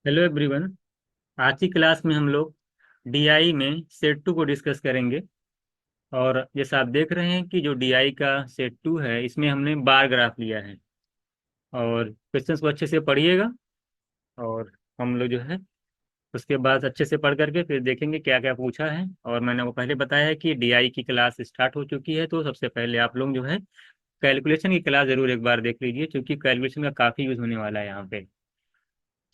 Hello everyone. आज की class में हम लोग डीआई में सेट टू को डिस्कस करेंगे। और जैसा आप देख रहे हैं कि जो डीआई का सेट टू है इसमें हमने बार ग्राफ लिया है। और क्वेश्चंस को अच्छे से पढ़िएगा। और हम लोग जो है उसके बाद अच्छे से पढ़ करके फिर देखेंगे क्या क्या पूछा है। और मैंने वो पहले बताया है कि डीआई की क्लास स्टार्ट हो चुकी है, तो सबसे पहले आप लोग जो है कैलकुलेशन की क्लास जरूर एक बार देख लीजिए, क्योंकि कैलकुलेशन का काफ़ी यूज होने वाला है यहाँ पे।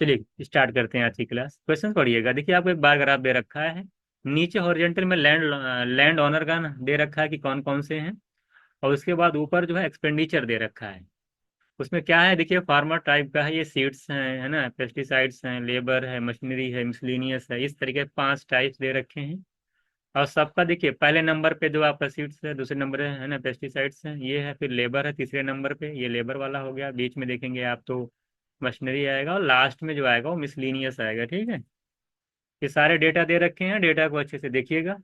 चलिए स्टार्ट करते हैं आज की क्लास। क्वेश्चन पढ़िएगा। देखिए आपको एक बार ग्राफ दे रखा है। नीचे हॉरिजॉन्टल में लैंड लैंड ऑनर का दे रखा है कि कौन कौन से हैं। और उसके बाद ऊपर जो है एक्सपेंडिचर दे रखा है। उसमें क्या है, देखिए फार्मर टाइप का है, ये सीड्स हैं, है ना, पेस्टिसाइड्स हैं, लेबर है, मशीनरी है, मिसलिनियस है, इस तरीके के 5 टाइप्स दे रखे हैं। और सबका देखिए पहले नंबर पे जो आपका सीड्स है, दूसरे नंबर है ना पेस्टिसाइड्स हैं, ये है, फिर लेबर है तीसरे नंबर पे, ये लेबर वाला हो गया। बीच में देखेंगे आप तो मशीनरी आएगा, और लास्ट में जो आएगा वो मिसलिनियस आएगा। ठीक है, ये सारे डेटा दे रखे हैं, डेटा को अच्छे से देखिएगा।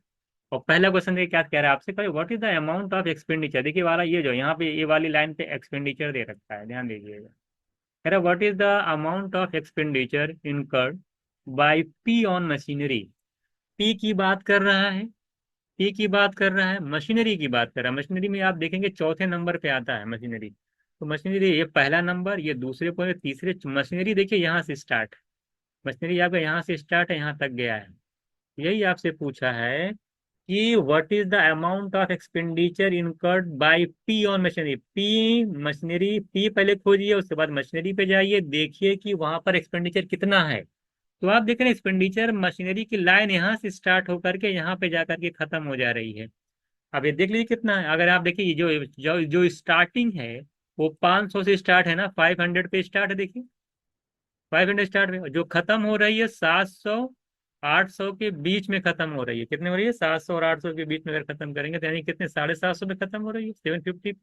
और पहला क्वेश्चन देखिए क्या कह रहा है आपसे, कहे what is the amount of expenditure. देखिए वाला ये जो यहाँ पे ये वाली लाइन पे एक्सपेंडिचर दे रखा है, ध्यान दीजिएगा। कह रहा what is the amount of expenditure incurred by P on machinery. P की बात कर रहा है, पी की बात कर रहा है, मशीनरी की बात कर रहा है। मशीनरी में आप देखेंगे चौथे नंबर पे आता है मशीनरी। तो मशीनरी ये पहला नंबर, ये दूसरे पर, तीसरे मशीनरी देखिए यहाँ से स्टार्ट। मशीनरी आपका यहाँ से स्टार्ट है, यहाँ तक गया है। यही आपसे पूछा है कि what is the amount of expenditure incurred by P on machinery. P machinery, P पहले खोजिए, उसके बाद मशीनरी पे जाइए, देखिए कि वहां पर एक्सपेंडिचर कितना है। तो आप देख रहे हैं एक्सपेंडिचर मशीनरी की लाइन यहाँ से स्टार्ट होकर के यहाँ पे जाकर के खत्म हो जा रही है। अब ये देख लीजिए कितना है। अगर आप देखिए जो जो जो स्टार्टिंग है वो 500 से स्टार्ट है ना, 500 पे स्टार्ट है, देखिए 500 स्टार्ट में, जो खत्म हो रही है 700 800 के बीच में खत्म हो रही है। कितने हो रही है, 700 और 800 के बीच में अगर खत्म करेंगे तो यानी कितने, 750 पे खत्म हो रही है, 750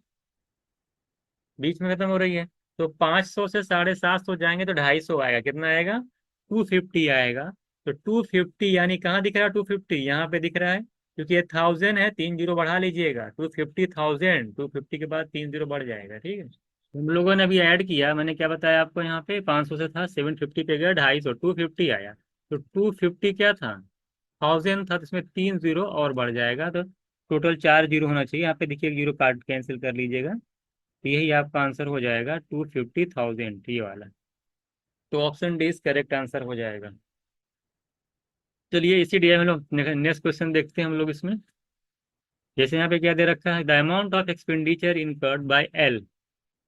बीच में खत्म हो रही है। तो 500 से 750 जाएंगे तो 250 आएगा, कितना आएगा, 250 आएगा। तो 250 यानी कहाँ दिख रहा है, 250 यहाँ पे दिख रहा है, क्योंकि ये 1000 है, 3 जीरो बढ़ा लीजिएगा, 250,000, 250 के बाद 3 जीरो बढ़ जाएगा। ठीक है, हम लोगों ने अभी ऐड किया, मैंने क्या बताया आपको, यहाँ पे 500 से था, 750 पे गया, 250, 250 आया। तो 250 क्या था, 1000 था, तो इसमें 3 जीरो और बढ़ जाएगा, तो टोटल 4 जीरो होना चाहिए। यहाँ पे देखिए एक जीरो काट कैंसिल कर लीजिएगा, तो यही आपका आंसर हो जाएगा 250,000, ये वाला। तो option D is correct answer हो जाएगा। चलिए इसी डी में लोग नेक्स्ट क्वेश्चन देखते हैं हम लोग इसमें। जैसे यहाँ पे क्या दे रखा है, the amount of expenditure incurred by L.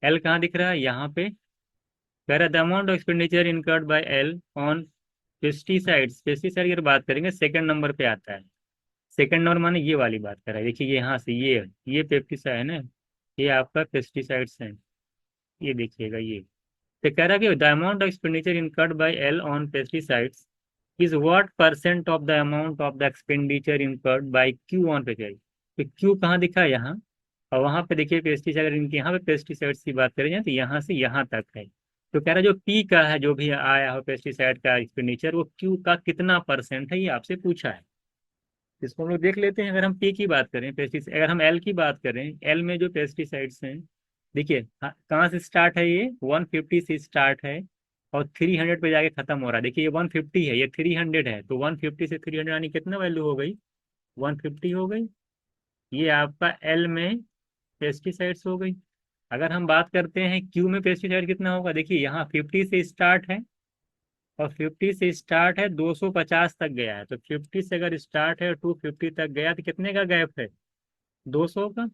L कहाँ दिख रहा है, यहाँ पे कह रहा है the amount of expenditure incurred by L on pesticides. Pesticide की बात करेंगे, सेकंड नंबर पे आता है। सेकंड नंबर माने ये वाली बात कर रहा है, देखिए ये यहाँ से ये पेस्टिसाइड है ना, ये आपका पेस्टिसाइड्स है, ये देखिएगा ये। तो कह रहा है कि the amount of expenditure incurred by L on pesticides is what percent of the amount of the expenditure incurred by Q on pesticide. तो क्यू कहाँ दिखा है, यहाँ। और वहां पे देखिए पेस्टिसाइड, इनके यहाँ पे पेस्टिसाइड्स की बात करें तो यहाँ से यहाँ तक है। तो कह रहा है जो पी का है, जो भी आया हो पेस्टिसाइड का एक्सपेंडिचर, वो क्यू का कितना परसेंट है, ये आपसे पूछा है। इसको हम लोग देख लेते हैं। अगर हम पी की बात करें पेस्टिसाइड, अगर हम एल की बात करें, एल में जो पेस्टिसाइड्स हैं, देखिए कहाँ से स्टार्ट है, ये 150 से स्टार्ट है और 300 पे जाके खत्म हो रहा है। देखिए ये 150 है, ये 300 है, तो 150 से 300 यानी कितना वैल्यू हो गई, 150 हो गई। ये आपका एल में पेस्टिसाइड्स हो गई। अगर हम बात करते हैं क्यू में पेस्टिसाइड कितना होगा, देखिए यहाँ 50 से स्टार्ट है, और 50 से स्टार्ट है 250 तक गया है। तो 50 से अगर स्टार्ट है 250 तक गया तो कितने का गैप है, 200 का।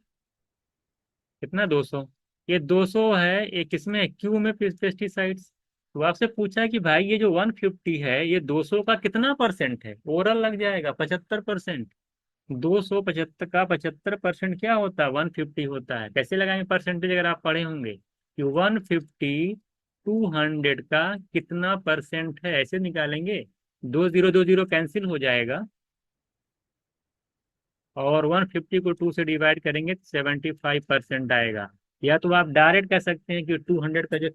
कितना, 200। ये 200 है, ये किसमें, क्यू में पेस्टिसाइड्स। तो आपसे पूछा है कि भाई ये जो 150 है ये 200 का कितना परसेंट है, ओवरऑल लग जाएगा 75%। 275 का 75% क्या होता है, 150 होता है। कैसे लगाएंगे परसेंटेज, अगर आप पढ़े होंगे कि 150 200 का कितना परसेंट है, ऐसे निकालेंगे। 2 जीरो कैंसिल हो जाएगा, और 150 को 2 से डिवाइड करेंगे तो 75% आएगा। या तो आप डायरेक्ट कह सकते हैं कि 200 का जो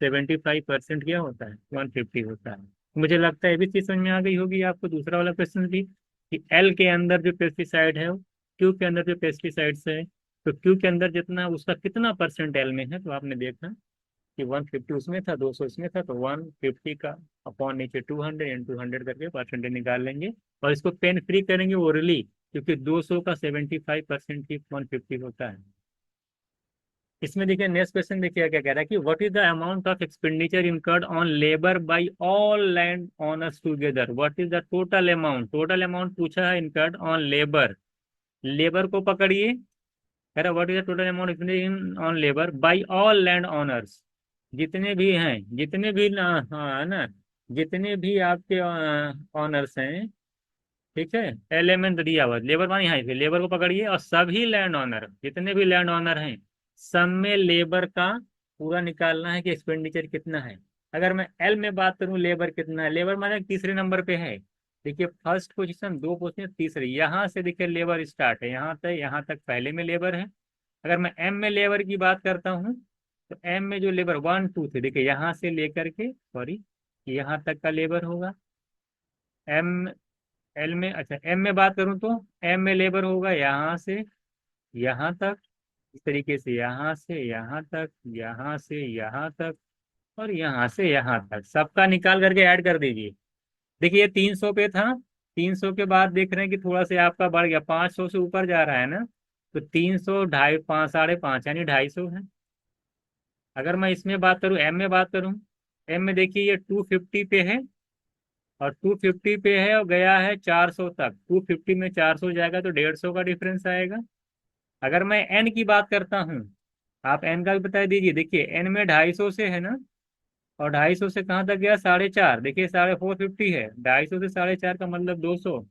75% क्या होता है, 150 होता है। मुझे लगता है ये भी चीज समझ में आ गई होगी आपको। दूसरा वाला क्वेश्चन भी, कि एल के अंदर जो पेस्टिसाइड है, क्यू के अंदर जो पेस्टिसाइड्स है, तो क्यू के अंदर जितना उसका कितना परसेंट एल में है, तो आपने देखा कि 150 उसमें था, 200 इसमें था, तो 150 का अपॉन नीचे 200 इंटू 100 करके परसेंटेज निकाल लेंगे। और इसको पेन फ्री करेंगे ओरली, क्योंकि 200 का 75% ही 150 होता है। इसमें देखिए नेक्स्ट क्वेश्चन देखिए क्या कह रहा है कि what is the amount of expenditure incurred on labour by all land owners together, what is the total amount, total amount पूछा है इनकर्ड ऑन लेबर। लेबर को पकड़िए, कह रहा what is the total amount expenditure on labour by all land owners, जितने भी हैं, जितने भी हाँ ना, जितने भी आपके ऑनर्स हैं, ठीक है, एलिमेंट दिया हुआ लेबर मानी यहाँ पे लेबर को पकड़िए, और सभी लैंड ऑनर, जितने भी लैंड ऑनर हैं, सब में लेबर का पूरा निकालना है कि एक्सपेंडिचर कितना है। अगर मैं एल में बात करूं लेबर कितना है, लेबर माने तीसरे नंबर पे है। देखिए फर्स्ट पोजीशन, दो पोजीशन, तीसरी, यहाँ से देखिए लेबर स्टार्ट है, यहाँ तक पहले में लेबर है। अगर मैं एम में लेबर की बात करता हूँ, तो एम में जो लेबर 1 2 3, देखिए यहाँ से लेकर के, सॉरी, यहाँ तक का लेबर होगा। एम एल में, अच्छा एम में बात करूं तो एम में लेबर होगा यहाँ से यहाँ तक, इस तरीके से यहाँ से यहाँ तक, यहाँ से यहाँ तक, और यहाँ से यहाँ तक, सबका निकाल करके ऐड कर दीजिए। देखिए ये 300 पे था, 300 के बाद देख रहे हैं कि थोड़ा सा आपका बढ़ गया, 500 से ऊपर जा रहा है ना, तो 300, ढाई, 5, 5.5 यानी 250 है। अगर मैं इसमें बात करूं, एम में बात करूं, एम में देखिए ये 250 पे है, और 250 पे है और गया है 400 तक, 250 में 400 जाएगा तो 150 का डिफरेंस आएगा। अगर मैं एन की बात करता हूँ, आप एन का भी बता दीजिए, देखिए एन में 250 से है ना, और 250 से कहाँ तक गया, 4.5, देखिए 450 है, 250 से 4.5 का मतलब 200।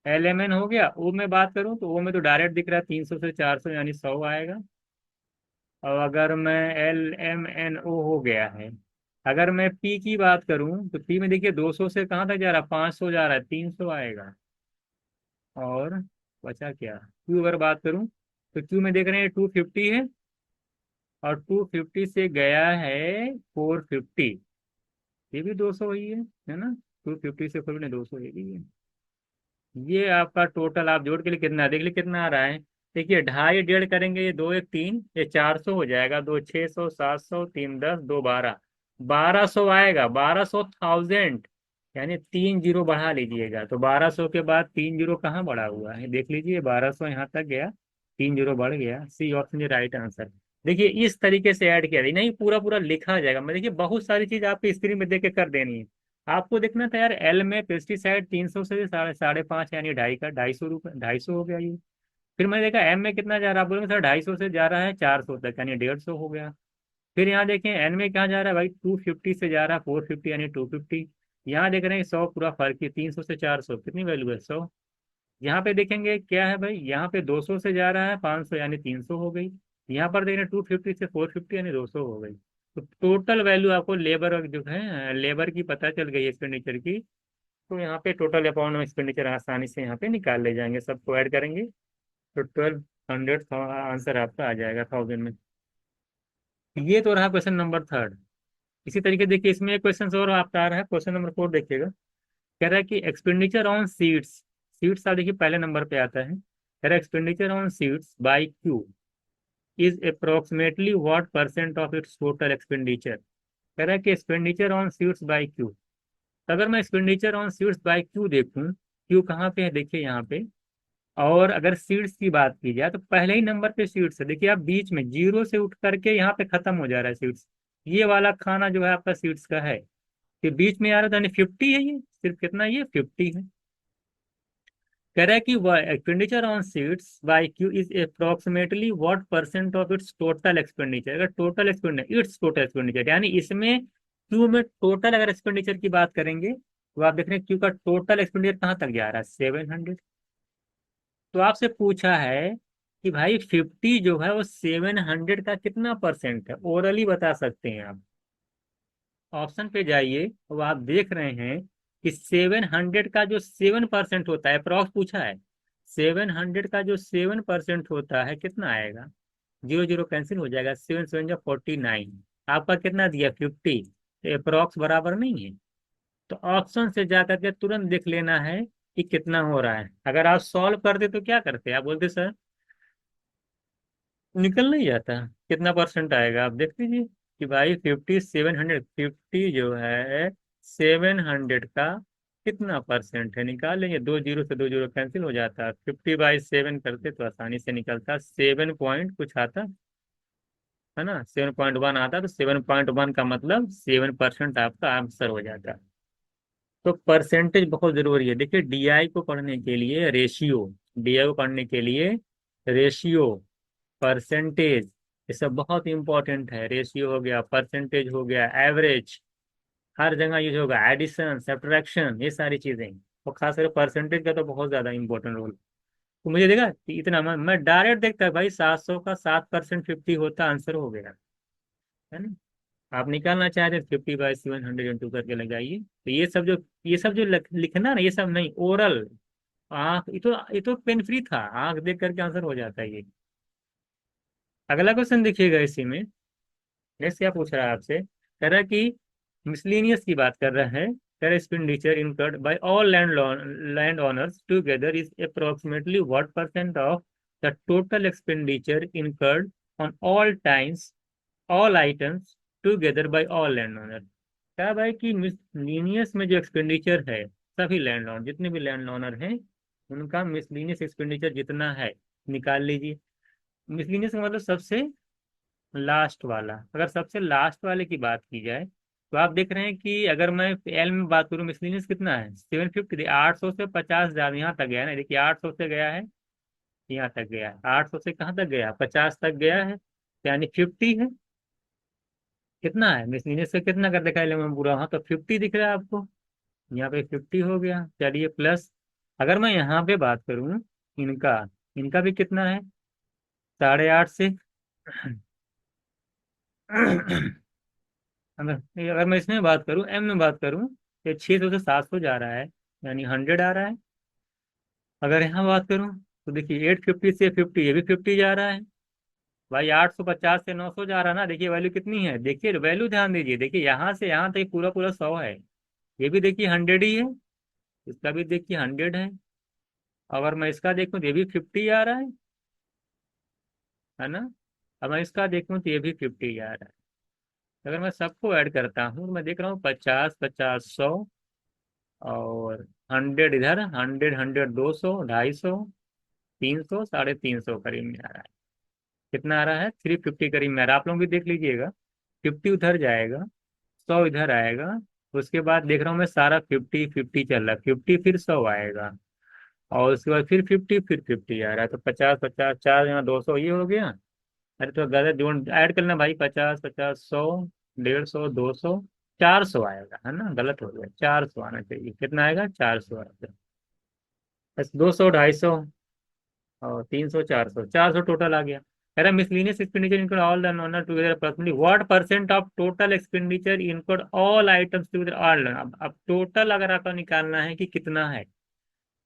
एल एम एन हो गया। ओ में बात करूँ तो ओ में तो डायरेक्ट दिख रहा है 300 से 400 यानी 100 आएगा। और अगर मैं एल एम एन ओ हो गया है, अगर मैं पी की बात करूं तो पी में देखिए 200 से कहाँ तक जा रहा है, 500 जा रहा है, 300 आएगा। और बचा क्या, क्यू अगर बात करूं तो क्यू में देख रहे हैं 250 है, और 250 से गया है 450, ये भी 200 ही है ना, 250 से 450 200 ये भी है। ये आपका टोटल आप जोड़ के लिए कितना, देख लीजिए कितना आ रहा है। देखिए ढाई डेढ़ करेंगे, ये दो एक तीन, ये 400 हो जाएगा, दो 600, 700, तीन 10, दो 12, 1200 आएगा, 1200 थाउजेंड, यानी 3 जीरो बढ़ा लीजिएगा, तो 1200 के बाद 3 जीरो कहाँ बढ़ा हुआ है, देख लीजिए 1200 यहाँ तक गया, 3 जीरो बढ़ गया, C option is right answer. देखिए इस तरीके से ऐड किया, नहीं पूरा पूरा लिखा जाएगा, मैं देखिए बहुत सारी चीज आपकी स्क्रीन में देख के कर देनी है। आपको देखना था यार, एल में पेस्टिसाइड 300 से साढ़े साढ़े पाँच, यानी ढाई का 250 रुपये, 250 हो गया ये। फिर मैंने देखा एम में कितना जा रहा है, आप बोलेंगे सर 250 से जा रहा है 400 तक, यानी 150 हो गया। फिर यहाँ देखें एन में क्या जा रहा है भाई, 250 से जा रहा है 450 यानी 250। यहाँ देख रहे हैं 100, पूरा फर्क है, 300 से 400 कितनी वैल्यू है, 100। यहाँ पे देखेंगे क्या है भाई, यहाँ पे 200 से जा रहा है 500 यानी 300 हो गई। यहाँ पर देख रहे हैं 250 से 450 यानी 200 हो गई। तो टोटल वैल्यू आपको लेबर जो है, लेबर की पता चल गई एक्सपेंडिचर की। तो यहाँ पे टोटल अमाउंट ऑफ एक्सपेंडिचर आसानी से यहाँ पे निकाल ले जाएंगे, सबको ऐड करेंगे तो 1200 आंसर आपका आ जाएगा 1000 में। ये तो रहा क्वेश्चन नंबर थर्ड। इसी तरीके देखिए इसमें एक क्वेश्चन और आपका आ रहा है, क्वेश्चन नंबर 4 देखिएगा। कह रहा है कि एक्सपेंडिचर ऑन सीड्स, सीड्स आप देखिए पहले नंबर पे आता है, कह रहा है expenditure on seeds by Q is approximately what percent of its total expenditure. कह रहा है कि expenditure on seeds by Q, तो अगर मैं expenditure on seeds by Q देखूं, क्यू कहाँ पे है, देखिए यहाँ पे, और अगर सीड्स की बात की जाए तो पहले ही नंबर पे सीड्स है, देखिए आप बीच में जीरो से उठ करके यहाँ पे खत्म हो जा रहा है सीड्स, ये वाला खाना जो है आपका सीड्स का है, कि बीच में आ रहा था, यानी 50 है, ये सिर्फ कितना, ये 50 है। कह रहा है कि expenditure on seeds by Q is approximately what percent of its total expenditure, अगर total expenditure, its total expenditure, यानी इसमें क्यू में टोटल अगर एक्सपेंडिचर की बात करेंगे, तो आप देख रहे हैं क्यू का टोटल एक्सपेंडिचर कहाँ तक जा रहा है, 700। तो आपसे पूछा है कि भाई 50 जो है वो 700 का कितना परसेंट है, ओरली बता सकते हैं आप। ऑप्शन पे जाइए, तो आप देख रहे हैं कि 700 का जो 7% होता है, अप्रॉक्स पूछा है, 700 का जो 7% होता है कितना आएगा, जीरो जीरो कैंसिल हो जाएगा, 7 7 49, आपका कितना दिया 50, तो अप्रॉक्स बराबर नहीं है। तो ऑप्शन से जाकर के तुरंत देख लेना है कि कितना हो रहा है। अगर आप सॉल्व करते तो क्या करते, आप बोलते सर निकल नहीं जाता, कितना परसेंट आएगा आप देख लीजिए। कि भाई 50 जो है 700 का कितना परसेंट है, निकाल लेंगे। 2 जीरो से 2 जीरो कैंसिल हो जाता है, 50/7 करते तो आसानी से निकलता, 7 पॉइंट कुछ आता है ना, 7.1 आता। तो 7.1 का मतलब 7% आपका आंसर हो जाता। तो परसेंटेज बहुत जरूरी है। देखिए डीआई को पढ़ने के लिए रेशियो, डीआई को पढ़ने के लिए रेशियो, परसेंटेज, ये सब बहुत इंपॉर्टेंट है। रेशियो हो गया, परसेंटेज हो गया, एवरेज, हर जगह यूज होगा, एडिशन, सब्ट्रैक्शन, ये सारी चीजें। और खासकर परसेंटेज का तो बहुत ज्यादा इंपॉर्टेंट रोल। तो मुझे देखा कि इतना मैं डायरेक्ट देखता भाई 700 का 7% 50 होता, आंसर हो गया, है ना। आप निकालना चाहते हैं 50/700 करके लगाइए। तो ये सब जो लिखना ना, ये सब नहीं, ओरल, आंख, ये तो पेन फ्री था, आंख देख करके आंसर हो जाता है ये। अगला क्वेश्चन देखिएगा इसी में। नेक्स्ट क्या पूछ रहा है आपसे, कह रहा है कि मिसलेनियस की बात कर रहा है। कह रहा है expenditure incurred by all land owners together is approximately what percent of the total expenditure incurred on all items together by all land owner. क्या भाई कि मिसलेनियस में जो एक्सपेंडिचर है, सभी लैंड ओनर, जितने भी लैंड ओनर हैं, उनका मिसलेनियस एक्सपेंडिचर जितना है निकाल लीजिए। मिसलेनियस का मतलब सबसे लास्ट वाला। अगर सबसे लास्ट वाले की बात की जाए, तो आप देख रहे हैं कि अगर मैं एल में बात करूँ, मिसलेनियस कितना है, 750, 800 से 50 ज्यादा यहाँ तक गया है ना। देखिए 800 से गया है, यहाँ तक गया है, 800 से कहाँ तक गया, 50 तक गया है, यानी 50 है। कितना है मिसलेनियस से, कितना कर देखा है पूरा, हाँ तो 50 दिख रहा है आपको, यहाँ पे 50 हो गया। चलिए प्लस, अगर मैं यहाँ पे बात करूँ इनका, इनका भी कितना है, 8.5 से अगर मैं इसमें बात करूं, एम में बात करूं, तो 600 से 700 जा रहा है, यानी 100 आ रहा है। अगर यहाँ बात करूं तो देखिए 850 से 50, ये भी 50 जा रहा है। भाई 850 से 900 जा रहा है ना, देखिए वैल्यू कितनी है, देखिए वैल्यू ध्यान दीजिए, देखिए यहाँ से यहाँ तक पूरा पूरा 100 है। ये भी देखिए 100 ही है, इसका भी देखिए 100 है। अगर मैं इसका देखूं तो ये भी 50 आ रहा है ना। अब मैं इसका देखूं तो ये भी 50 आ रहा है। अगर मैं सबको ऐड करता हूँ तो मैं देख रहा हूँ 50 50 100, और 100 इधर, 100 200, 250, 300, 350 करीब में आ रहा है। कितना आ रहा है, 350 करीब में आ रहा है। आप लोग भी देख लीजिएगा, 50 उधर जाएगा, 100 इधर आएगा। उसके बाद देख रहा हूँ मैं सारा 50 50 चल रहा है, 50 फिर 100 आएगा, और उसके बाद फिर 50 फिर 50 आ रहा है। तो 50 50 4 यहाँ 200, ये हो गया। अरे तो गलत जोड़ ऐड करना भाई, 50 50 100, 150 200, 400 आएगा, है ना, गलत हो गया, 400 आना चाहिए। कितना आएगा, 400 आएगा। बस 200 250 और 300 400, 400 टोटल आ गया। कह रहा miscellaneous expenditure incurred all the नॉनर together approximately what percent of total expenditure incurred all items together all. अब टोटल अगर आपको निकालना है कि कितना है,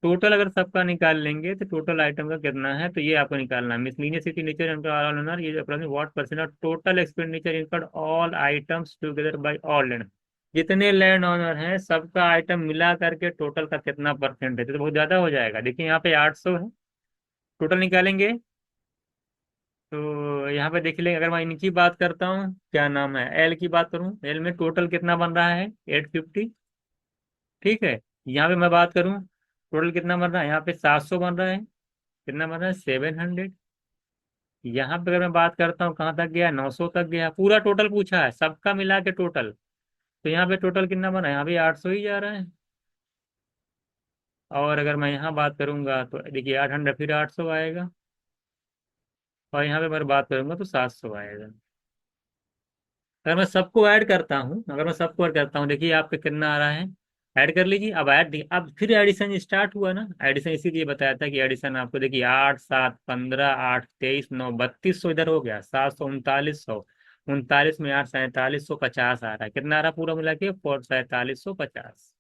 टोटल अगर सबका निकाल लेंगे तो टोटल आइटम का कितना है, तो ये आपको निकालना है। Miscellaneous expenditure incurred all owner, ये approximately what percent of total expenditure incurred all items together by all land. जितने लैंड ओनर हैं सबका आइटम मिला करके टोटल का कितना परसेंट है, तो बहुत ज्यादा हो जाएगा। देखिए यहाँ पे 800 है, टोटल निकालेंगे तो यहाँ पे देख लेंगे। अगर मैं इनकी बात करता हूँ, क्या नाम है, एल की बात करूँ, एल में टोटल कितना बन रहा है, 850, ठीक है। यहाँ पे मैं बात करूँ, टोटल कितना बन रहा है, यहाँ पे 700 बन रहा है, कितना बन रहा है, 700। यहाँ पे अगर मैं बात करता हूँ कहाँ तक गया, 900 तक गया, पूरा टोटल पूछा है सबका मिला के टोटल। तो यहाँ पे टोटल कितना बना है, यहाँ भी 800 ही जा रहा है। और अगर मैं यहाँ बात करूंगा तो देखिए 800 फिर 800 आएगा, और यहाँ पे मैं बात करूंगा तो 700 आएगा। अगर मैं सबको ऐड करता हूँ, देखिए आपका कितना आ रहा है, ऐड कर लीजिए। अब फिर एडिशन स्टार्ट हुआ ना, एडिशन इसीलिए बताया था कि एडिशन आपको देखिए 8 7 15 8 23 9 3200 इधर हो गया, 700 3900, 39 में 8 4750 आ रहा है। कितना आ रहा है पूरा मिला के, 4750,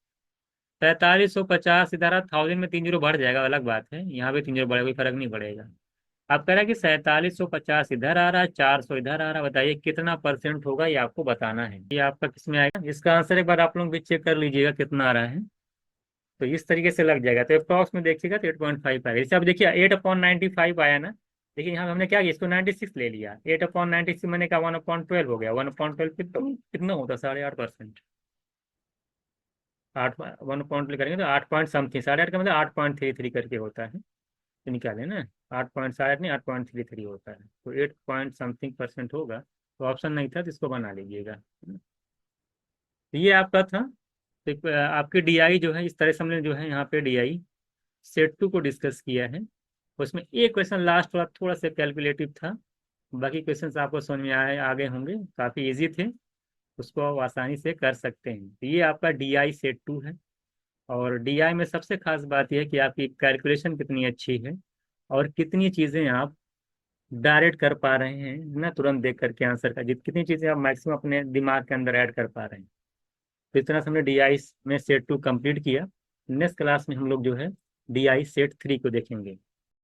4750 इधर 1000 में 3 जीरो बढ़ जाएगा, अलग बात है, यहाँ भी 3 जीरो बढ़ेगा, कोई फर्क नहीं पड़ेगा। आप कह रहा है कि 4750 इधर आ रहा है, 400 इधर आ रहा है, बताइए कितना परसेंट होगा, ये आपको बताना है। ये आपका किस में आएगा, इसका आंसर एक बार आप लोग भी चेक कर लीजिएगा कितना आ रहा है। तो इस तरीके से लग जाएगा, तो अप्रॉक्स में देखिएगा तो 8.5 आएगा। जैसे अब देखिए 8/95 आया ना, लेकिन यहाँ हमने क्या किया, इसको 96 ले लिया, 8/96 मैंने कहा 1/12 हो गया, 1/12 कितना होता है, 8.5%। 8 1 पॉइंट करेंगे तो 8 पॉइंट समथिंग, 8.5 का मतलब 8.33 करके होता है, तो निकाले ना। 8.8 नहीं, 8.33 होता है, तो 8 पॉइंट समथिंग % होगा, तो ऑप्शन नहीं था तो इसको बना लीजिएगा। तो ये आपका था। तो आपकी डीआई जो है, इस तरह से हमने जो है यहाँ पे डीआई सेट टू को डिस्कस किया है। उसमें एक क्वेश्चन लास्ट वाला थोड़ा सा कैलकुलेटिव था, बाकी क्वेश्चंस आपको समझ में आए आ गए होंगे, काफ़ी इजी थे, उसको आप आसानी से कर सकते हैं। तो ये आपका डीआई सेट टू है। और डीआई में सबसे खास बात यह है कि आपकी कैलकुलेशन कितनी अच्छी है, और कितनी चीज़ें आप डायरेक्ट कर पा रहे हैं ना, तुरंत देख करके आंसर का, जित कितनी चीज़ें आप मैक्सिमम अपने दिमाग के अंदर ऐड कर पा रहे हैं। तो इतना से हमने डीआई में सेट टू कंप्लीट किया। नेक्स्ट क्लास में हम लोग जो है डीआई सेट थ्री को देखेंगे।